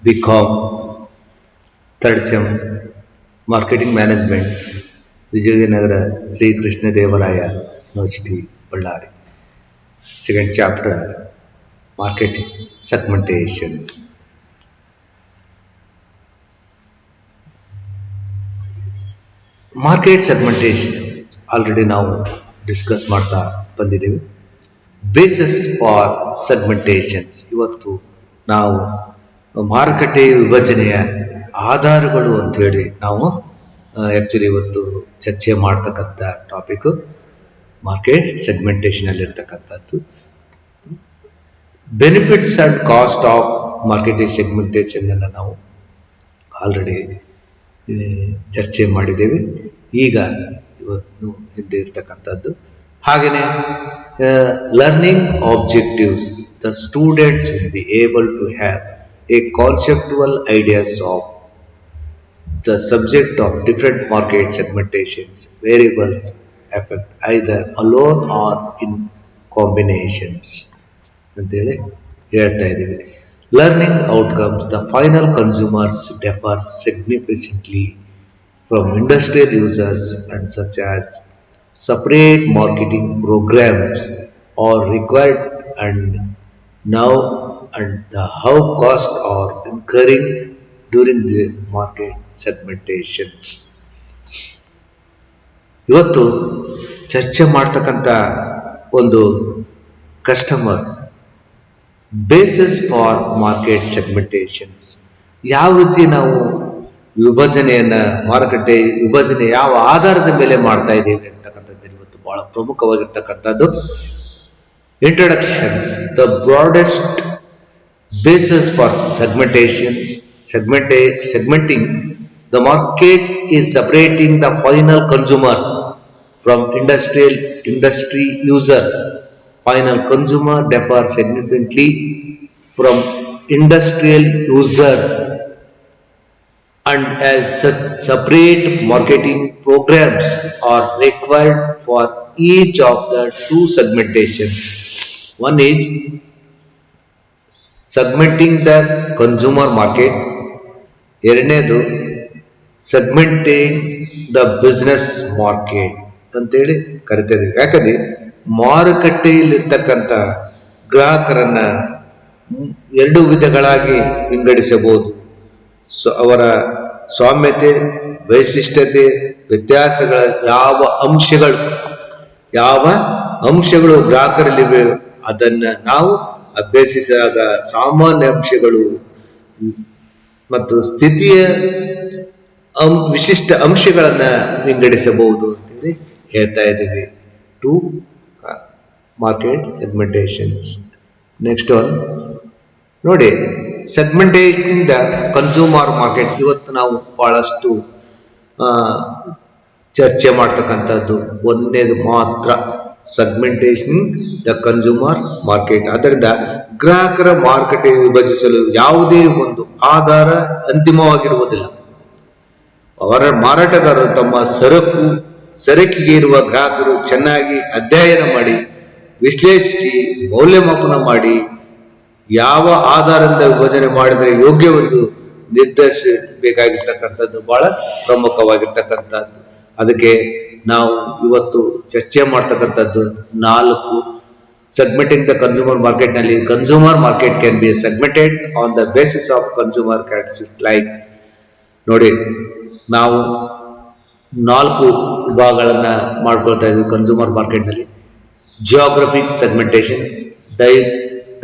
BCom, third sem, Marketing Management, Vijayanagara Sri Krishna Devaraya University, Ballari. Second chapter, Market Segmentations. Market segmentation already ನಾವು discuss ಮಾಡ್ತಾ ಬಂದಿದ್ದೇವೆ. Basis for ಸೆಗ್ಮೆಂಟೇಷನ್ಸ್ ಇವತ್ತು ನಾವು ಮಾರುಕಟ್ಟೆ ವಿಭಜನೆಯ ಆಧಾರಗಳು ಅಂತೇಳಿ ನಾವು ಆ್ಯಕ್ಚುಲಿ ಇವತ್ತು ಚರ್ಚೆ ಮಾಡ್ತಕ್ಕಂಥ ಟಾಪಿಕ್ ಮಾರ್ಕೆಟ್ ಸೆಗ್ಮೆಂಟೇಷನ್ ಅಲ್ಲಿ ಇರ್ತಕ್ಕಂಥದ್ದು. Benefits and cost of marketing segmentation ಅನ್ನು ನಾವು ಆಲ್ರೆಡಿ ಚರ್ಚೆ ಮಾಡಿದ್ದೇವೆ. ಈಗ ಇವತ್ತು ಹಿಂದೆ ಇರ್ತಕ್ಕಂಥದ್ದು ಹಾಗೆಯೇ learning objectives, the students will be able to have a conceptual ideas of the subject of different market segmentations variables effect either alone or in combinations ಅಂತೇಳಿ ಹೇಳ್ತಾ ಇದ್ದೀವಿ. Learning outcomes, the final consumers differ significantly from industrial users and such as separate marketing programs are required and now and the how cost are incurring during the market segmentations. ಇವತ್ತು ಚರ್ಚೆ ಮಾಡ್ತಕ್ಕಂಥ ಒಂದು customer basis for market ಸೆಗ್ಮೆಂಟೇಷನ್ಸ್, ಯಾವ ರೀತಿ ನಾವು ವಿಭಜನೆಯನ್ನ ಮಾರುಕಟ್ಟೆ ವಿಭಜನೆ ಯಾವ ಆಧಾರದ ಮೇಲೆ ಮಾಡ್ತಾ ಇದ್ದೇವೆ ಅಂತಕ್ಕಂಥದ್ದು ಇವತ್ತು ಬಹಳ ಪ್ರಮುಖವಾಗಿರ್ತಕ್ಕಂಥದ್ದು. Introductions, the broadest basis for segmenting the market is separating the final consumers from industry users. Final consumer differ significantly from industrial users and as such separate marketing programs are required for each of the two segmentations. One is segmenting the consumer market, ಎರಡನೇದು segmenting the business market ಅಂತೇಳಿ ಕರಿತಾ ಇದ್ದೀವಿ. ಯಾಕಂದ್ರೆ ಮಾರುಕಟ್ಟೆಯಲ್ಲಿರ್ತಕ್ಕಂಥ ಗ್ರಾಹಕರನ್ನ ಎರಡು ವಿಧಗಳಾಗಿ ವಿಂಗಡಿಸಬಹುದು. ಅವರ ಸಾಮ್ಯತೆ, ವೈಶಿಷ್ಟ್ಯತೆ, ವ್ಯತ್ಯಾಸಗಳ ಯಾವ ಅಂಶಗಳು ಗ್ರಾಹಕರಲ್ಲಿವೆ ಅದನ್ನ ನಾವು ಅಭ್ಯಸಿಸಿದಾಗ ಸಾಮಾನ್ಯ ಅಂಶಗಳು ಮತ್ತು ಸ್ಥಿತಿಯ ವಿಶಿಷ್ಟ ಅಂಶಗಳನ್ನ ವಿಂಗಡಿಸಬಹುದು ಅಂತೇಳಿ ಹೇಳ್ತಾ ಇದ್ದೀವಿ. To market segmentations. Next one ನೋಡಿ, ಸೆಗ್ಮೆಂಟೇಷನ್ ದ ಕನ್ಸ್ಯೂಮರ್ ಮಾರ್ಕೆಟ್. ಇವತ್ತು ನಾವು ಬಹಳಷ್ಟು ಚರ್ಚೆ ಮಾಡ್ತಕ್ಕಂಥದ್ದು ಒಂದನೇದು ಮಾತ್ರ, ಸೆಗ್ಮೆಂಟೇಷನ್ ದ ಕನ್ಸ್ಯೂಮರ್ ಮಾರ್ಕೆಟ್. ಅದರಿಂದ ಗ್ರಾಹಕರ ಮಾರುಕಟ್ಟೆ ವಿಭಜಿಸಲು ಯಾವುದೇ ಒಂದು ಆಧಾರ ಅಂತಿಮವಾಗಿರುವುದಿಲ್ಲ. ಅವರ ಮಾರಾಟಗಾರರು ತಮ್ಮ ಸರಕಿಗೆ ಇರುವ ಗ್ರಾಹಕರು ಚೆನ್ನಾಗಿ ಅಧ್ಯಯನ ಮಾಡಿ ವಿಶ್ಲೇಷಿಸಿ ಮೌಲ್ಯಮಾಪನ ಮಾಡಿ ಯಾವ ಆಧಾರದಿಂದ ವಿಭಜನೆ ಮಾಡಿದರೆ ಯೋಗ್ಯವೆಂದು ನಿರ್ಧರಿಸಬೇಕಾಗಿರ್ತಕ್ಕಂಥದ್ದು ಬಹಳ ಪ್ರಮುಖವಾಗಿರ್ತಕ್ಕಂಥದ್ದು. ಅದಕ್ಕೆ ನಾವು ಇವತ್ತು ಚರ್ಚೆ ಮಾಡ್ತಕ್ಕಂಥದ್ದು 4 segmenting the consumer market ನಲ್ಲಿ consumer market can be segmented on the basis of consumer characteristics like. ನೋಡಿ, ನಾವು 4 ವಿಭಾಗಗಳನ್ನ ಮಾಡ್ಕೊಳ್ತಾ ಇದ್ವಿ ಕನ್ಸ್ಯೂಮರ್ ಮಾರ್ಕೆಟ್ ನಲ್ಲಿ. ಜಿಯೋಗ್ರಫಿಕ್ ಸೆಗ್ಮೆಂಟೇಷನ್,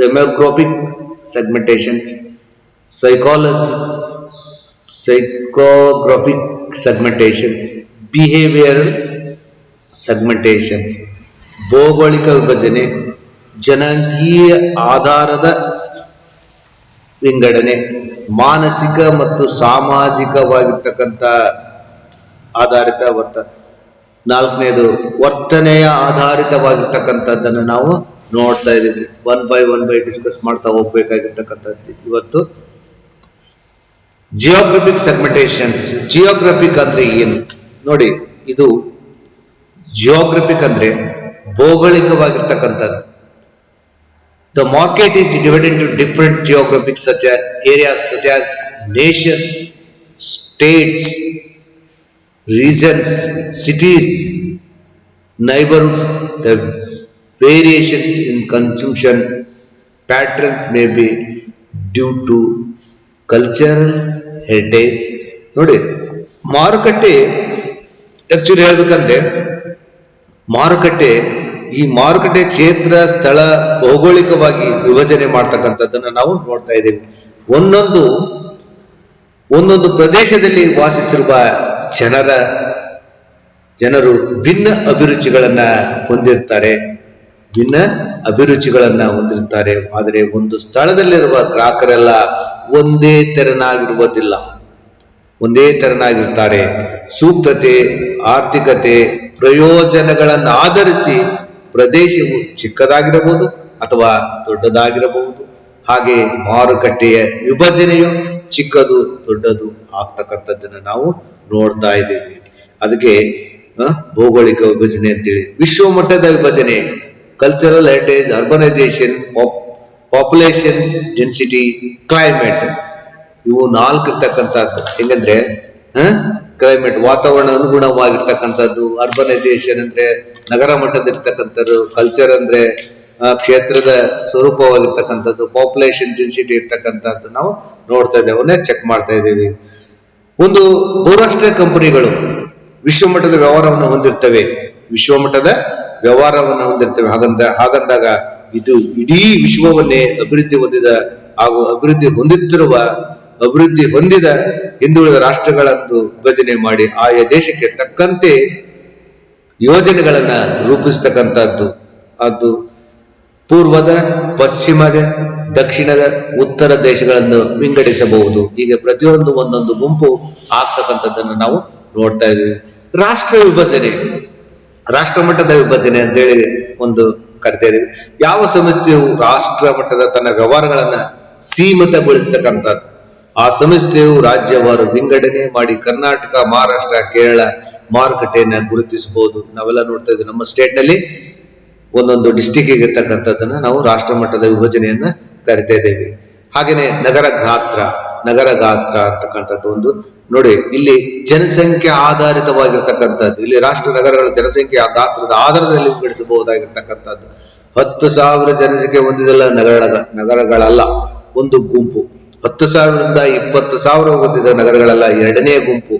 ಡೆಮೋಗ್ರಫಿಕ್ ಸೆಗ್ಮೆಂಟೇಷನ್ಸ್, ಸೈಕೋಗ್ರಫಿಕ್ ಸೆಗ್ಮೆಂಟೇಷನ್ಸ್, ಬಿಹೇವಿಯರಲ್ ಸೆಗ್ಮೆಂಟೇಷನ್ಸ್, ಭೌಗೋಳಿಕ ವಿಭಜನೆ, ಜನಾಂಗೀಯ ಆಧಾರದ ವಿಂಗಡಣೆ, ಮಾನಸಿಕ ಮತ್ತು ಸಾಮಾಜಿಕವಾಗಿರ್ತಕ್ಕಂಥ ಆಧಾರಿತ ನಾಲ್ಕನೇದು ವರ್ತನೆಯ ಆಧಾರಿತವಾಗಿರ್ತಕ್ಕಂಥದ್ದನ್ನು ನಾವು ನೋಡ್ತಾ ಇದ್ದೀವಿ. ಒನ್ ಬೈ ಡಿಸ್ಕಸ್ ಮಾಡ್ತಾ ಹೋಗ್ಬೇಕಾಗಿರ್ತಕ್ಕಂಥದ್ದು ಇವತ್ತು. ಜಿಯೋಗ್ರಫಿಕ್ ಸೆಗ್ಮೆಂಟೇಷನ್ಸ್. ಜಿಯೋಗ್ರಫಿಕ್ ಅಂದ್ರೆ ಏನು ನೋಡಿ, ಇದು ಜಿಯೋಗ್ರಫಿಕ್ ಅಂದ್ರೆ ಭೌಗೋಳಿಕವಾಗಿರ್ತಕ್ಕಂಥದ್ದು. The market is divided into different geographic areas such as nation, states, regions, cities, neighborhoods. The variations in consumption patterns may be due to cultural heritage. ನೋಡಿ, ಮಾರುಕಟ್ಟೆ actually ಹೇಳ್ಬೇಕಂದ್ರೆ ಮಾರುಕಟ್ಟೆ ಈ ಮಾರುಕಟ್ಟೆ ಕ್ಷೇತ್ರ ಸ್ಥಳ ಭೌಗೋಳಿಕವಾಗಿ ವಿಭಜನೆ ಮಾಡ್ತಕ್ಕಂಥದ್ದನ್ನ ನಾವು ನೋಡ್ತಾ ಇದ್ದೇವೆ. ಒಂದೊಂದು ಪ್ರದೇಶದಲ್ಲಿ ವಾಸಿಸಿರುವ ಜನರು ಭಿನ್ನ ಅಭಿರುಚಿಗಳನ್ನ ಹೊಂದಿರ್ತಾರೆ. ಆದರೆ ಒಂದು ಸ್ಥಳದಲ್ಲಿರುವ ಗ್ರಾಹಕರೆಲ್ಲ ಒಂದೇ ತೆರನಾಗಿರ್ತಾರೆ. ಸೂಕ್ತತೆ, ಆರ್ಥಿಕತೆ, ಪ್ರಯೋಜನಗಳನ್ನು ಆಧರಿಸಿ ಪ್ರದೇಶವು ಚಿಕ್ಕದಾಗಿರಬಹುದು ಅಥವಾ ದೊಡ್ಡದಾಗಿರಬಹುದು. ಹಾಗೆ ಮಾರುಕಟ್ಟೆಯ ವಿಭಜನೆಯು ಚಿಕ್ಕದು ದೊಡ್ಡದು ಆಗ್ತಕ್ಕಂಥದ್ದನ್ನು ನಾವು ನೋಡ್ತಾ ಇದ್ದೇವೆ. ಅದಕ್ಕೆ ಭೌಗೋಳಿಕ ವಿಭಜನೆ ಅಂತೇಳಿ. ವಿಶ್ವ ಮಟ್ಟದ ವಿಭಜನೆ, cultural heritage, urbanisation, population density, climate, ಇವು 4 ಇರ್ತಕ್ಕಂಥದ್ದು. ಹೆಂಗಂದ್ರೆ ಕ್ಲೈಮೇಟ್ ವಾತಾವರಣ ಅನುಗುಣವಾಗಿರ್ತಕ್ಕಂಥದ್ದು, ಅರ್ಬನೈಸೇಷನ್ ಅಂದ್ರೆ ನಗರ ಮಟ್ಟದಲ್ಲಿರ್ತಕ್ಕಂಥದ್ದು, ಕಲ್ಚರ್ ಅಂದ್ರೆ ಕ್ಷೇತ್ರದ ಸ್ವರೂಪವಾಗಿರ್ತಕ್ಕಂಥದ್ದು, ಪಾಪ್ಯುಲೇಷನ್ ಡೆನ್ಸಿಟಿ ಇರ್ತಕ್ಕಂಥದ್ದು ನಾವು ನೋಡ್ತಾ ಇದ್ದೇವೆ, ಅವನ್ನೇ ಚೆಕ್ ಮಾಡ್ತಾ ಇದ್ದೇವೆ. ಒಂದು ಬಹುರಾಷ್ಟ್ರೀಯ ಕಂಪನಿಗಳು ವಿಶ್ವಮಟ್ಟದ ವ್ಯವಹಾರವನ್ನು ಹೊಂದಿರ್ತವೆ. ಹಾಗಂದಾಗ ಇದು ಇಡೀ ವಿಶ್ವವನ್ನೇ ಅಭಿವೃದ್ಧಿ ಹೊಂದಿದ ಹಿಂದುಳಿದ ರಾಷ್ಟ್ರಗಳನ್ನು ವಿಭಜನೆ ಮಾಡಿ ಆಯಾ ದೇಶಕ್ಕೆ ತಕ್ಕಂತೆ ಯೋಜನೆಗಳನ್ನ ರೂಪಿಸ್ತಕ್ಕಂಥದ್ದು. ಅದು ಪೂರ್ವದ, ಪಶ್ಚಿಮದ, ದಕ್ಷಿಣದ, ಉತ್ತರ ದೇಶಗಳನ್ನು ವಿಂಗಡಿಸಬಹುದು. ಹೀಗೆ ಪ್ರತಿಯೊಂದು ಒಂದೊಂದು ಗುಂಪು ಆಗ್ತಕ್ಕಂಥದ್ದನ್ನು ನಾವು ನೋಡ್ತಾ ಇದ್ದೀವಿ. ರಾಷ್ಟ್ರ ಮಟ್ಟದ ವಿಭಜನೆ ಅಂತೇಳಿ ಒಂದು ಕರಿತಾ ಇದೀವಿ. ಯಾವ ಸಂಸ್ಥೆಯು ರಾಷ್ಟ್ರ ಮಟ್ಟದ ತನ್ನ ವ್ಯವಹಾರಗಳನ್ನ ಸೀಮಿತಗೊಳಿಸ್ತಕ್ಕಂಥದ್ದು, ಆ ಸಂಸ್ಥೆಯು ರಾಜ್ಯವಾರು ವಿಂಗಡಣೆ ಮಾಡಿ ಕರ್ನಾಟಕ, ಮಹಾರಾಷ್ಟ್ರ, ಕೇರಳ ಮಾರುಕಟ್ಟೆಯನ್ನ ಗುರುತಿಸಬಹುದು. ನಾವೆಲ್ಲ ನೋಡ್ತಾ ಇದ್ದೀವಿ, ನಮ್ಮ ಸ್ಟೇಟ್ ನಲ್ಲಿ ಒಂದೊಂದು ಡಿಸ್ಟಿಕ್ ಇರ್ತಕ್ಕಂಥದ್ದನ್ನ ನಾವು ರಾಷ್ಟ್ರ ಮಟ್ಟದ ವಿಭಜನೆಯನ್ನ ಕರಿತಾ ಇದ್ದೇವೆ. ಹಾಗೇನೆ ನಗರ ಗಾತ್ರ ಅಂತಕ್ಕಂಥದ್ದು ಒಂದು ನೋಡಿ, ಇಲ್ಲಿ ಜನಸಂಖ್ಯೆ ಆಧಾರಿತವಾಗಿರ್ತಕ್ಕಂಥದ್ದು. ಇಲ್ಲಿ ರಾಷ್ಟ್ರ ನಗರಗಳ ಜನಸಂಖ್ಯೆ ಗಾತ್ರದ ಆಧಾರದಲ್ಲಿ ವಿಂಗಡಿಸಬಹುದಾಗಿರ್ತಕ್ಕಂಥದ್ದು. 10,000 ಜನಸಂಖ್ಯೆ ಹೊಂದಿದಲ್ಲ ನಗರಗಳಲ್ಲ, ಒಂದು ಗುಂಪು. 10,000ರಿಂದ 20,000 ಹೊಂದಿದ ನಗರಗಳಲ್ಲ, ಎರಡನೇ ಗುಂಪು.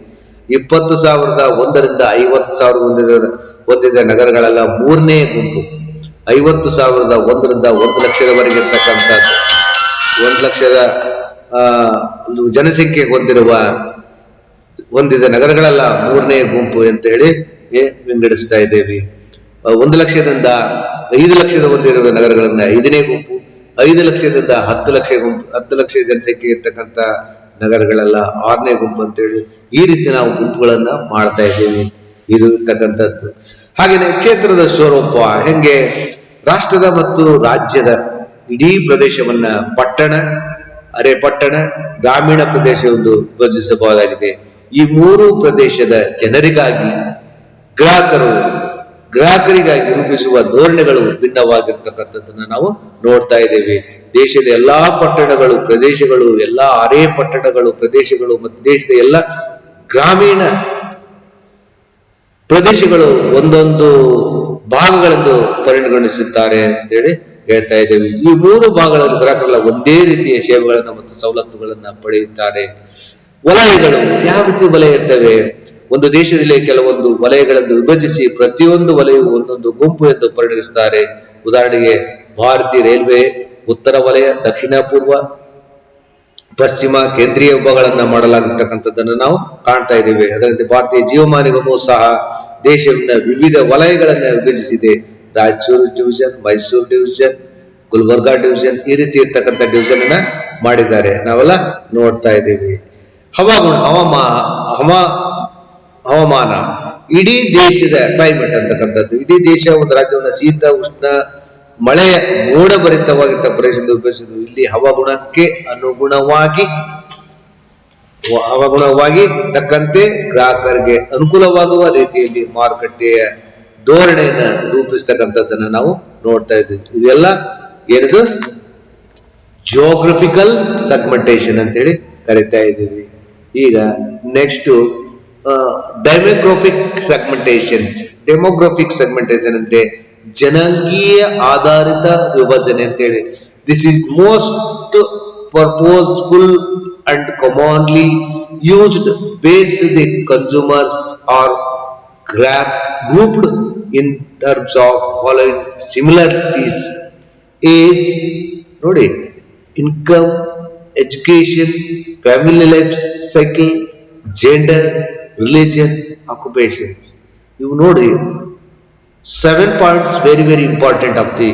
20,001ರಿಂದ 50,000 ಹೊಂದಿದ ನಗರಗಳೆಲ್ಲ ಮೂರನೇ ಗುಂಪು. 50,001ರಿಂದ 1 ಲಕ್ಷದವರೆಗೆ ಇರ್ತಕ್ಕಂಥದ್ದು, 1 ಲಕ್ಷದ ಜನಸಂಖ್ಯೆ ಹೊಂದಿದ ನಗರಗಳೆಲ್ಲ ಮೂರನೇ ಗುಂಪು ಅಂತ ಹೇಳಿ ವಿಂಗಡಿಸ್ತಾ ಇದ್ದೇವೆ. 1 ಲಕ್ಷದಿಂದ 5 ಲಕ್ಷದ ಹೊಂದಿರುವ ನಗರಗಳನ್ನ 5ನೇ ಗುಂಪು, 5 ಲಕ್ಷದಿಂದ 10 ಲಕ್ಷ ಜನಸಂಖ್ಯೆ ಇರ್ತಕ್ಕಂಥ ನಗರಗಳೆಲ್ಲ 6ನೇ ಗುಂಪು ಅಂತೇಳಿ ಈ ರೀತಿ ನಾವು ಗುಂಪುಗಳನ್ನ ಮಾಡ್ತಾ ಇದ್ದೇವೆ. ಇದು ಇರ್ತಕ್ಕಂಥದ್ದು. ಹಾಗೇನೆ ಕ್ಷೇತ್ರದ ಸ್ವರೂಪ ಹೆಂಗೆ, ರಾಷ್ಟ್ರದ ಮತ್ತು ರಾಜ್ಯದ ಇಡೀ ಪ್ರದೇಶವನ್ನ ಪಟ್ಟಣ, ಅರೆಪಟ್ಟಣ, ಗ್ರಾಮೀಣ ಪ್ರದೇಶ ಎಂದು ವಿಭಜಿಸಬಹುದಾಗಿದೆ. ಈ 3 ಪ್ರದೇಶದ ಜನರಿಗಾಗಿ ಗ್ರಾಹಕರಿಗಾಗಿ ರೂಪಿಸುವ ಧೋರಣೆಗಳು ಭಿನ್ನವಾಗಿರ್ತಕ್ಕಂಥದ್ದನ್ನ ನಾವು ನೋಡ್ತಾ ಇದ್ದೇವೆ. ದೇಶದ ಎಲ್ಲಾ ಪಟ್ಟಣಗಳು, ಪ್ರದೇಶಗಳು, ಎಲ್ಲಾ ಅರೆ ಪಟ್ಟಣಗಳು, ಪ್ರದೇಶಗಳು ಮತ್ತು ದೇಶದ ಎಲ್ಲ ಗ್ರಾಮೀಣ ಪ್ರದೇಶಗಳು ಒಂದೊಂದು ಭಾಗಗಳೆಂದು ಪರಿಗಣಿಸುತ್ತಾರೆ ಅಂತೇಳಿ ಹೇಳ್ತಾ ಇದ್ದೇವೆ. ಈ 3 ಭಾಗಗಳಲ್ಲಿ ಗ್ರಾಹಕರೆಲ್ಲ ಒಂದೇ ರೀತಿಯ ಸೇವೆಗಳನ್ನ ಮತ್ತು ಸವಲತ್ತುಗಳನ್ನ ಪಡೆಯುತ್ತಾರೆ. ವಲಯಗಳು ಯಾವ ರೀತಿ ವಲಯ ಇರ್ತವೆ? ಒಂದು ದೇಶದಲ್ಲಿ ಕೆಲವೊಂದು ವಲಯಗಳನ್ನು ವಿಭಜಿಸಿ ಪ್ರತಿಯೊಂದು ವಲಯವು ಒಂದೊಂದು ಗುಂಪು ಎಂದು ಪರಿಗಣಿಸುತ್ತಾರೆ. ಉದಾಹರಣೆಗೆ ಭಾರತೀಯ ರೈಲ್ವೆ ಉತ್ತರ ವಲಯ, ದಕ್ಷಿಣ, ಪೂರ್ವ, ಪಶ್ಚಿಮ, ಕೇಂದ್ರೀಯ ವಿಭಾಗಗಳನ್ನ ಮಾಡಲಾಗಿರ್ತಕ್ಕಂಥದ್ದನ್ನು ನಾವು ಕಾಣ್ತಾ ಇದ್ದೇವೆ. ಅದರಂತೆ ಭಾರತೀಯ ಜೀವವಿಮಾ ನಿಗಮವು ಸಹ ದೇಶವನ್ನ ವಿವಿಧ ವಲಯಗಳನ್ನ ವಿಭಜಿಸಿದೆ. Raichur division, Mysore division, Gulbarga division, ಈ ರೀತಿ ಇರ್ತಕ್ಕಂಥ ಡಿವಿಷನ್ ಅನ್ನ ಮಾಡಿದ್ದಾರೆ, ನಾವೆಲ್ಲ ನೋಡ್ತಾ ಇದ್ದೇವೆ. ಹವಾಮಾನ ಇಡೀ ದೇಶದ ಕ್ಲೈಮೇಟ್ ಅಂತಕ್ಕಂಥದ್ದು, ಇಡೀ ದೇಶ ಒಂದು ರಾಜ್ಯವನ್ನ ಶೀತ, ಉಷ್ಣ, ಮಳೆಯ ಮೋಡಭರಿತವಾಗಿದ್ದ ಪ್ರದೇಶದಿಂದ ವಿಭಜಿಸಿದ್ದು. ಇಲ್ಲಿ ಹವಾಗುಣಕ್ಕೆ ಅನುಗುಣವಾಗಿ ತಕ್ಕಂತೆ ಗ್ರಾಹಕರಿಗೆ ಅನುಕೂಲವಾಗುವ ರೀತಿಯಲ್ಲಿ ಮಾರುಕಟ್ಟೆಯ ಧೋರಣೆಯನ್ನ ರೂಪಿಸ್ತಕ್ಕಂಥದ್ದನ್ನ ನಾವು ನೋಡ್ತಾ ಇದ್ದೀವಿ. ಇದೆಲ್ಲ ಏನದು ಜಿಯೋಗ್ರಫಿಕಲ್ ಸೆಗ್ಮೆಂಟೇಶನ್ ಅಂತೇಳಿ ಕರಿತಾ ಇದ್ದೀವಿ. ಈಗ ನೆಕ್ಸ್ಟ್ ಡೆಮೋಗ್ರಫಿಕ್ ಸೆಗ್ಮೆಂಟೇಶನ್ ಅಂದ್ರೆ ಜನಾಂಗೀಯ ಆಧಾರಿತ ವಿಭಜನೆ ಅಂತೇಳಿ. This is most purposeful and commonly used based the consumers are grouped in terms of following similarities: age, ನೋಡಿ, income, education, family life cycle, gender, religion, occupations. ಇವು ನೋಡಿ 7 points very important of the,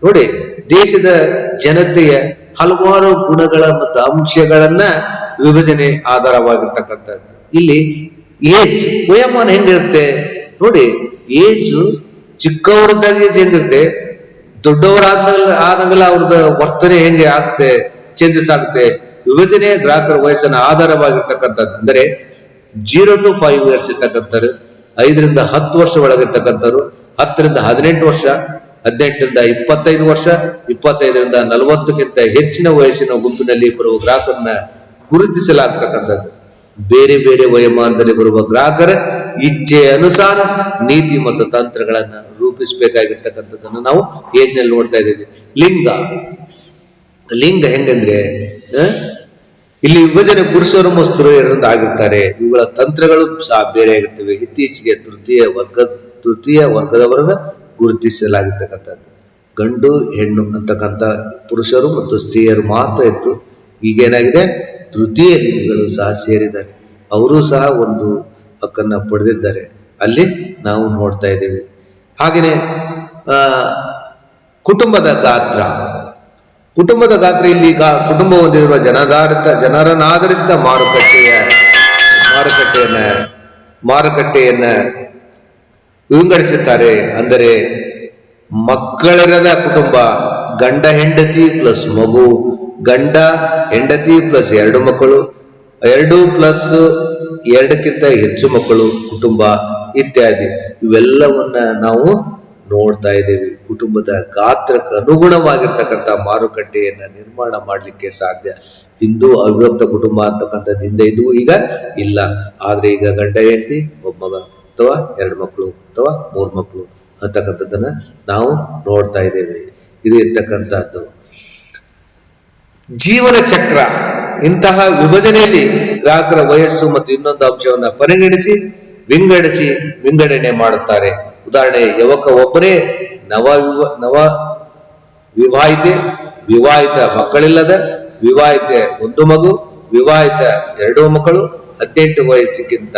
ನೋಡಿ, ದೇಶದ ಜನತೆಯ ಹಲವಾರು ಗುಣಗಳ ಮತ್ತು ಅಂಶಗಳನ್ನ ವಿಭಜನೆ ಆಧಾರವಾಗಿರ್ತಕ್ಕಂಥದ್ದು. ಇಲ್ಲಿ ಏಜ್, ವಯೋಮಾನ ಹೆಂಗಿರುತ್ತೆ ನೋಡಿ, ಏಜ್ ಚಿಕ್ಕವರದಾಗ ಏಜ್ ಹೆಂಗಿರುತ್ತೆ, ದೊಡ್ಡವರಾದಂಗಲ್ಲ ಅವ್ರದ ವರ್ತನೆ ಹೆಂಗೆ ಆಗುತ್ತೆ, ಚೇಂಜಸ್ ಆಗುತ್ತೆ. ವಿಭಜನೆಯ ಗ್ರಾಹಕರ ವಯಸ್ಸನ್ನ ಆಧಾರವಾಗಿರ್ತಕ್ಕಂಥದ್ದು ಅಂದರೆ 0 to 5 years ಇರ್ತಕ್ಕಂಥವ್ರು, 5 ರಿಂದ 10 ವರ್ಷ ಒಳಗಿರ್ತಕ್ಕಂಥವ್ರು, 10 ರಿಂದ 18 ವರ್ಷ, 18 ರಿಂದ 25 ವರ್ಷ, 25 ರಿಂದ 40ಕ್ಕಿಂತ ಹೆಚ್ಚಿನ ವಯಸ್ಸಿನ ಗುಂಪಿನಲ್ಲಿ ಬರುವ ಗ್ರಾಹಕರನ್ನ ಗುರುತಿಸಲಾಗ್ತಕ್ಕಂಥದ್ದು. ಬೇರೆ ಬೇರೆ ವಯೋಮಾನದಲ್ಲಿ ಬರುವ ಗ್ರಾಹಕರ ಇಚ್ಛೆಯ ಅನುಸಾರ ನೀತಿ ಮತ್ತು ತಂತ್ರಗಳನ್ನ ರೂಪಿಸಬೇಕಾಗಿರ್ತಕ್ಕಂಥದ್ದನ್ನು ನಾವು ಏಜ್ನಲ್ಲಿ ನೋಡ್ತಾ ಇದ್ದೀವಿ. ಲಿಂಗ ಹೆಂಗಂದ್ರೆ ಇಲ್ಲಿ ವಿಭಜನೆ ಪುರುಷರು ಮತ್ತು ಸ್ತ್ರೀಯರಿಂದ ಆಗಿರ್ತಾರೆ. ಇವುಗಳ ತಂತ್ರಗಳು ಸಹ ಬೇರೆ ಆಗಿರ್ತವೆ. ಇತ್ತೀಚೆಗೆ ತೃತೀಯ ವರ್ಗದವರನ್ನ ಗುರುತಿಸಲಾಗಿರ್ತಕ್ಕಂಥದ್ದು. ಗಂಡು ಹೆಣ್ಣು ಅಂತಕ್ಕಂಥ ಪುರುಷರು ಮತ್ತು ಸ್ತ್ರೀಯರು ಮಾತ್ರ ಇತ್ತು. ಈಗೇನಾಗಿದೆ, ತೃತೀಯ ಲಿಂಗಗಳು ಸಹ ಸೇರಿದ್ದಾರೆ. ಅವರು ಸಹ ಒಂದು ಹಕ್ಕನ್ನ ಪಡೆದಿದ್ದಾರೆ. ಅಲ್ಲಿ ನಾವು ನೋಡ್ತಾ ಇದ್ದೇವೆ. ಹಾಗೆಯೇ ಕುಟುಂಬದ ಗಾತ್ರ ಇಲ್ಲಿ ಕುಟುಂಬ ಹೊಂದಿರುವ ಜನರನ್ನು ಆಧರಿಸಿದ ಮಾರುಕಟ್ಟೆಯನ್ನ ವಿಂಗಡಿಸುತ್ತಾರೆ. ಅಂದರೆ ಮಕ್ಕಳಿರದ ಕುಟುಂಬ, ಗಂಡ ಹೆಂಡತಿ ಪ್ಲಸ್ ಮಗು, ಗಂಡ ಹೆಂಡತಿ ಪ್ಲಸ್ 2 ಮಕ್ಕಳು, 2+2ಕ್ಕಿಂತ ಹೆಚ್ಚು ಮಕ್ಕಳು ಕುಟುಂಬ ಇತ್ಯಾದಿ. ಇವೆಲ್ಲವನ್ನ ನಾವು ನೋಡ್ತಾ ಇದ್ದೇವೆ. ಕುಟುಂಬದ ಗಾತ್ರಕ್ಕೆ ಅನುಗುಣವಾಗಿರ್ತಕ್ಕಂಥ ಮಾರುಕಟ್ಟೆಯನ್ನ ನಿರ್ಮಾಣ ಮಾಡಲಿಕ್ಕೆ ಸಾಧ್ಯ. ಹಿಂದೂ ಅವಿಭಕ್ತ ಕುಟುಂಬ ಅಂತಕ್ಕಂಥದ್ದು ಹಿಂದೆ ಇದು, ಈಗ ಇಲ್ಲ. ಆದ್ರೆ ಈಗ ಗಂಡ ಹೆಂಡತಿ, ಒಬ್ಬ ಮಗ ಅಥವಾ 2 ಮಕ್ಕಳು ಅಥವಾ 3 ಮಕ್ಕಳು ಅಂತಕ್ಕಂಥದ್ದನ್ನ ನಾವು ನೋಡ್ತಾ ಇದ್ದೇವೆ. ಇದು ಇರ್ತಕ್ಕಂಥದ್ದು ಜೀವನ ಚಕ್ರ. ಇಂತಹ ವಿಭಜನೆಯಲ್ಲಿ ಗ್ರಾಹಕರ ವಯಸ್ಸು ಮತ್ತು ಇನ್ನೊಂದು ಅಂಶವನ್ನ ಪರಿಗಣಿಸಿ ವಿಂಗಡಣೆ ಮಾಡುತ್ತಾರೆ. ಉದಾಹರಣೆ, ಯುವಕ ಒಬ್ಬನೇ, ನವ ವಿವಾಹಿತೆ, ವಿವಾಹಿತ ಮಕ್ಕಳಿಲ್ಲದ, ವಿವಾಹಿತೆ 1 ಮಗು, ವಿವಾಹಿತ 2 ಮಕ್ಕಳು, 18 ವಯಸ್ಸಿಗಿಂತ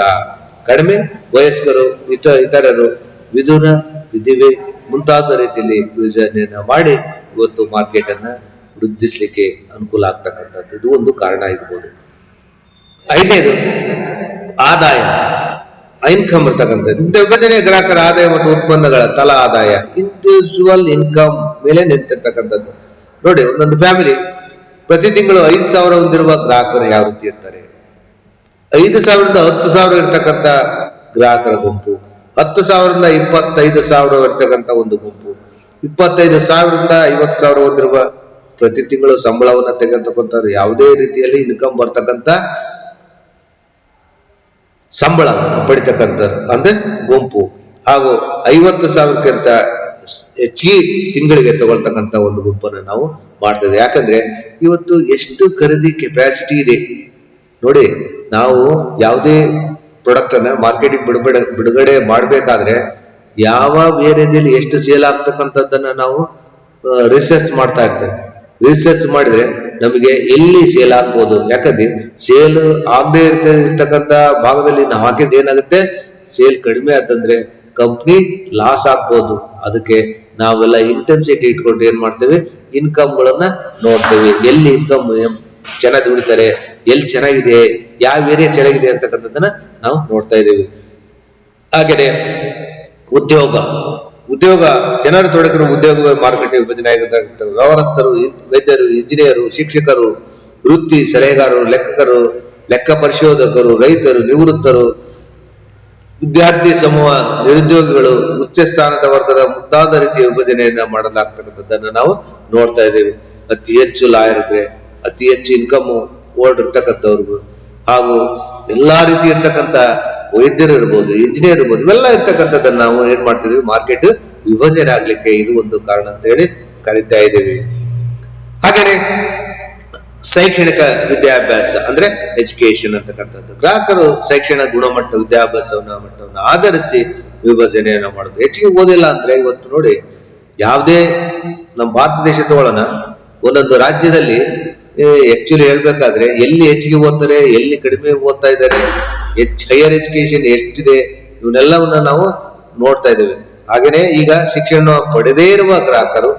ಕಡಿಮೆ ವಯಸ್ಕರು, ಇತರರು, ವಿಧುರ, ವಿಧಿವೆ ಮುಂತಾದ ರೀತಿಯಲ್ಲಿ ವಿಭಜನೆಯನ್ನ ಮಾಡಿ ಇವತ್ತು ಮಾರ್ಕೆಟ್ ಅನ್ನ ವೃದ್ಧಿಸಲಿಕ್ಕೆ ಅನುಕೂಲ ಆಗ್ತಕ್ಕಂಥದ್ದು. ಇದು ಒಂದು ಕಾರಣ ಇರ್ಬೋದು. 5ನೇದು ಆದಾಯ, ಇನ್ಕಮ್ ಇರ್ತಕ್ಕಂಥದ್ದು. ಇಂಥ ವಿಭಜನೆ ಗ್ರಾಹಕರ ಆದಾಯ ಮತ್ತು ಉತ್ಪನ್ನಗಳ ತಲಾ ಆದಾಯ, ಇಂಡಿವಿಜುವಲ್ ಇನ್ಕಮ್ ಮೇಲೆ ನಿಂತಿರ್ತಕ್ಕಂಥದ್ದು. ನೋಡಿ, ಒಂದೊಂದು ಫ್ಯಾಮಿಲಿ ಪ್ರತಿ ತಿಂಗಳು 5,000 ಹೊಂದಿರುವ ಗ್ರಾಹಕರು ಯಾವ ರೀತಿ ಇರ್ತಾರೆ. 5,000ರಿಂದ 10,000 ಇರ್ತಕ್ಕಂಥ ಗ್ರಾಹಕರ ಗುಂಪು, 10,000ರಿಂದ 25,000 ಇರ್ತಕ್ಕಂಥ ಒಂದು ಗುಂಪು, 25,000ರಿಂದ 50,000 ಹೊಂದಿರುವ ಪ್ರತಿ ತಿಂಗಳು ಸಂಬಳವನ್ನ ತೆಗೆದುಕೊಂತಾರೆ. ಯಾವುದೇ ರೀತಿಯಲ್ಲಿ ಇನ್ಕಮ್ ಬರ್ತಕ್ಕಂಥ ಸಂಬಳ ಪಡಿತಕ್ಕಂಥ ಅಂದ್ರೆ ಗುಂಪು, ಹಾಗೂ 50,000ಕ್ಕಿಂತ ಹೆಚ್ಚಿಗೆ ತಿಂಗಳಿಗೆ ತಗೊಳ್ತಕ್ಕಂಥ ಒಂದು ಗುಂಪನ್ನು ನಾವು ಮಾಡ್ತೇವೆ. ಯಾಕಂದ್ರೆ ಇವತ್ತು ಎಷ್ಟು ಖರೀದಿ ಕೆಪಾಸಿಟಿ ಇದೆ ನೋಡಿ. ನಾವು ಯಾವುದೇ ಪ್ರಾಡಕ್ಟ್ ಅನ್ನ ಮಾರ್ಕೆಟಿಗೆ ಬಿಡುಗಡೆ ಮಾಡಬೇಕಾದ್ರೆ ಯಾವ ಏರಿಯಾದಲ್ಲಿ ಎಷ್ಟು ಸೇಲ್ ಆಗ್ತಕ್ಕಂಥದ್ದನ್ನ ನಾವು ರಿಸರ್ಚ್ ಮಾಡ್ತಾ ಇರ್ತೇವೆ. ರಿಸರ್ಚ್ ಮಾಡಿದ್ರೆ ನಮಗೆ ಎಲ್ಲಿ ಸೇಲ್ ಆಗ್ಬೋದು. ಯಾಕಂದ್ರೆ ಸೇಲ್ ಆಗದೆ ಇರ್ತಕ್ಕಂಥ ಭಾಗದಲ್ಲಿ ನಾವು ಹಾಕಿದ್ರೆ ಏನಾಗುತ್ತೆ, ಸೇಲ್ ಕಡಿಮೆ ಆತಂದ್ರೆ ಕಂಪ್ನಿ ಲಾಸ್ ಆಗ್ಬೋದು. ಅದಕ್ಕೆ ನಾವೆಲ್ಲ ಇಂಟೆನ್ಸಿಟಿ ಇಟ್ಕೊಂಡು ಏನ್ ಮಾಡ್ತೇವೆ, ಇನ್ಕಮ್ ಗಳನ್ನ ನೋಡ್ತೇವೆ. ಎಲ್ಲಿ ಇನ್ಕಮ್ ಚೆನ್ನಾಗಿ ದುಡಿತಾರೆ, ಎಲ್ಲಿ ಚೆನ್ನಾಗಿದೆ, ಯಾವ ಏರಿಯಾ ಚೆನ್ನಾಗಿದೆ ಅಂತಕ್ಕಂಥದ್ದನ್ನ ನಾವು ನೋಡ್ತಾ ಇದ್ದೇವೆ. ಹಾಗೆಯೇ ಉದ್ಯೋಗ ಜನರು ತೊಡಗಿರುವ ಉದ್ಯೋಗ ಮಾರುಕಟ್ಟೆ ವಿಭಜನೆ ಆಗಿರ್ತಕ್ಕಂಥ ವ್ಯವಸ್ಥರು, ವೈದ್ಯರು, ಇಂಜಿನಿಯರು, ಶಿಕ್ಷಕರು, ವೃತ್ತಿ ಸಲಹೆಗಾರರು, ಲೆಕ್ಕ ಪರಿಶೋಧಕರು, ರೈತರು, ನಿವೃತ್ತರು, ವಿದ್ಯಾರ್ಥಿ ಸಮೂಹ, ನಿರುದ್ಯೋಗಿಗಳು, ಉಚ್ಚ ಸ್ಥಾನದ ವರ್ಗದ ಮುಂತಾದ ರೀತಿಯ ವಿಭಜನೆಯನ್ನ ಮಾಡಲಾಗ್ತಕ್ಕಂಥದ್ದನ್ನ ನಾವು ನೋಡ್ತಾ ಇದ್ದೇವೆ. ಅತಿ ಹೆಚ್ಚು ಲಾಯರ್ ಇದ್ರೆ, ಅತಿ ಹೆಚ್ಚು ಇನ್ಕಮ್ ಓಲ್ಡ್ ಇರ್ತಕ್ಕಂಥವ್ರಿಗೂ, ಹಾಗೂ ಎಲ್ಲಾ ರೀತಿ ಇರ್ತಕ್ಕಂಥ ವೈದ್ಯರು ಇರ್ಬೋದು, ಇಂಜಿನಿಯರ್ ಇರ್ಬೋದು, ಇವೆಲ್ಲ ಇರ್ತಕ್ಕಂಥದ್ದನ್ನ ನಾವು ಏನ್ ಮಾಡ್ತಿದೀವಿ, ಮಾರ್ಕೆಟ್ ವಿಭಜನೆ ಆಗ್ಲಿಕ್ಕೆ ಇದು ಒಂದು ಕಾರಣ ಅಂತ ಹೇಳಿ ಕರಿತಾ ಇದ್ದೀವಿ. ಹಾಗೇನೆ ಶೈಕ್ಷಣಿಕ ವಿದ್ಯಾಭ್ಯಾಸ ಅಂದ್ರೆ ಎಜುಕೇಶನ್ ಅಂತಕ್ಕಂಥದ್ದು. ಗ್ರಾಹಕರು ಶೈಕ್ಷಣಿಕ ಗುಣಮಟ್ಟ ಮಟ್ಟವನ್ನು ಆಧರಿಸಿ ವಿಭಜನೆಯನ್ನು ಮಾಡುದು. ಹೆಚ್ಚಿಗೆ ಓದಿಲ್ಲ ಅಂದ್ರೆ ಇವತ್ತು ನೋಡಿ, ಯಾವುದೇ ನಮ್ಮ ಭಾರತ ದೇಶ ತಗೊಳ್ಳೋಣ, ಒಂದೊಂದು ರಾಜ್ಯದಲ್ಲಿ ಆಕ್ಚುಲಿ ಹೇಳ್ಬೇಕಾದ್ರೆ ಎಲ್ಲಿ ಹೆಚ್ಚಿಗೆ ಓದ್ತಾರೆ, ಎಲ್ಲಿ ಕಡಿಮೆ ಓದ್ತಾ ಇದ್ದಾರೆ, ಹೈಯರ್ ಎಜುಕೇಶನ್ ಎಷ್ಟಿದೆ, ಇವನ್ನೆಲ್ಲವನ್ನ ನಾವು ನೋಡ್ತಾ ಇದ್ದೇವೆ. ಹಾಗೇನೆ ಈಗ ಶಿಕ್ಷಣ ಪಡೆದೇ ಇರುವ ಗ್ರಾಹಕರು,